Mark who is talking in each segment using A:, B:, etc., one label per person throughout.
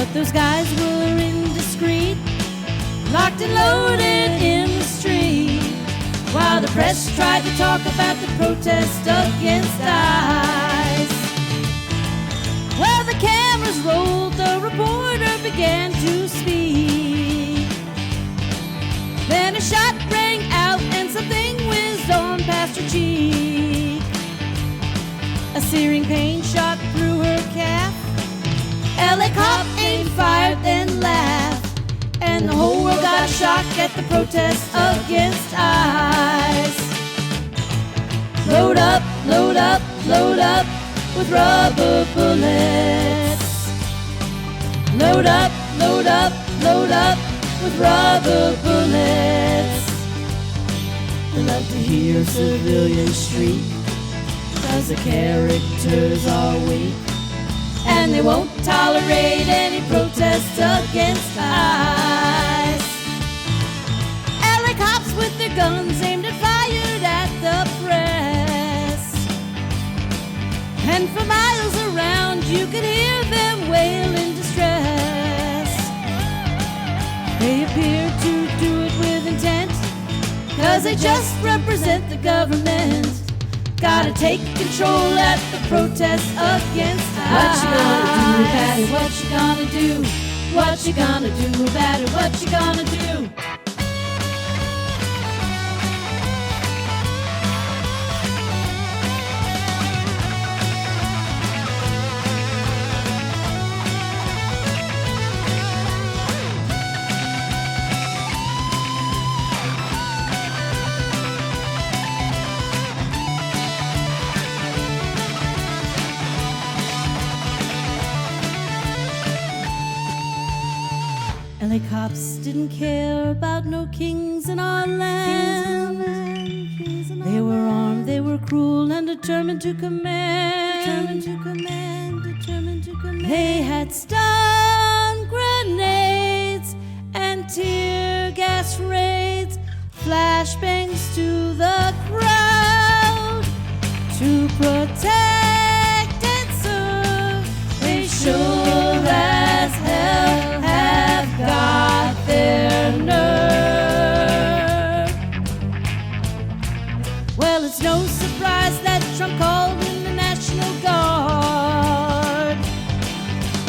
A: But those guys were indiscreet, locked and loaded in the street, while the press tried to talk about the protest against ICE. Well, the cameras rolled, the reporter began to speak. Then a shot rang out and something whizzed on past her cheek. A searing pain shot through her calf. LA cop aimed, fired, then laughed, and the whole world got shocked at the protest against ICE. Load up, load up, load up with rubber bullets. Load up, load up, load up with rubber bullets. I love to hear civilians shriek, 'cause the characters are weak, and they won't tolerate any protests against ICE. LA cops with their guns aimed and fired at the press, and for miles around you could hear them wail in distress. They appeared to do it with intent, 'cause they just represent the government. Gotta take control at the protest against ICE. What you gonna do about it? What you gonna do? What you gonna do about it? What you gonna do? LA cops didn't care about no kings in our land. They were armed, they were cruel and determined to command. They had stun grenades and tear gas raids, flashbangs to the crowd to protect and serve. They sure as hell have got their nerve. Well, it's no surprise that Trump called in the National Guard,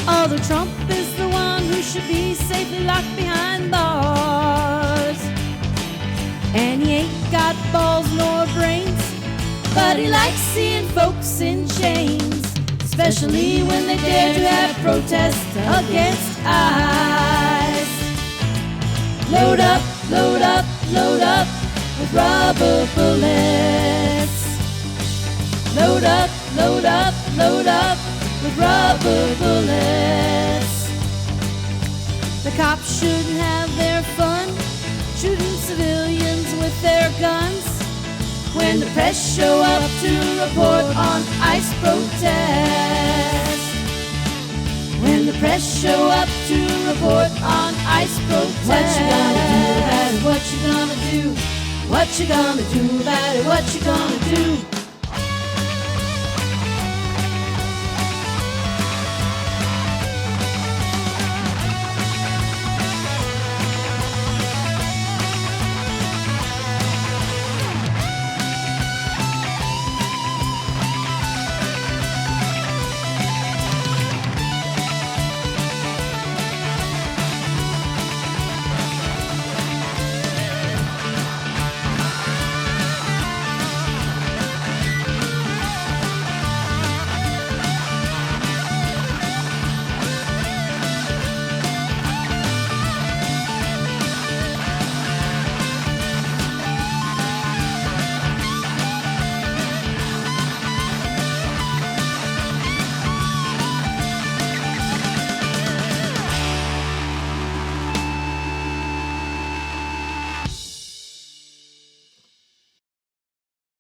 A: although Trump is the one who should be safely locked behind bars. And he ain't got balls nor brains, but he likes seeing folks in chains, especially when they dare to have protests against ICE. Load up, load up, load up with rubber bullets. Load up, load up, load up with rubber bullets. The cops shouldn't have their fun shooting civilians with their guns when the press show up to report on ICE protest. When the press show up to report on ICE protest. What you gonna do about it? What you gonna do? What you gonna do about it? What you gonna do?